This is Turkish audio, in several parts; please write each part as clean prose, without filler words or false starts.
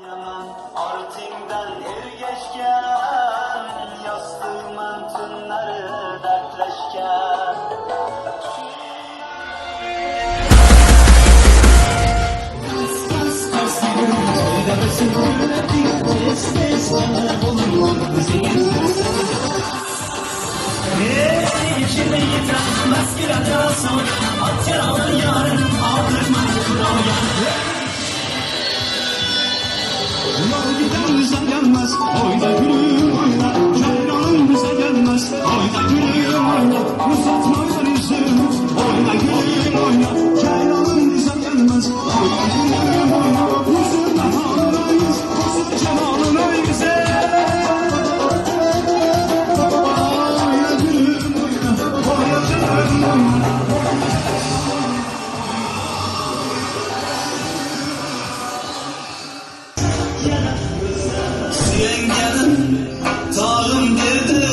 Yaman artingdan ergeçken, yastığımın tınları dertleşken. İçinde yiten maskara son at yaralı yarın aldırmayın roya. Yol giden bize gelmez, oyna gülüm oyna. Ceylanım bize gelmez, oyna gülüm oyna. Uzatma yüzüm, oyna gülüm oyna. Ceylanım bize gelmez, oyna gülüm oyna. Huzurla halındayız, huzur cemalına bize. Oyna gülüm oyna, oyna gülüm oyna. Yengenin dağım dedi.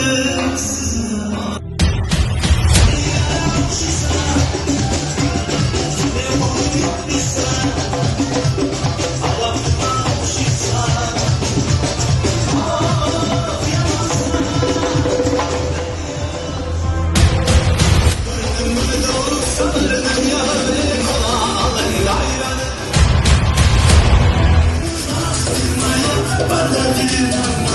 Bana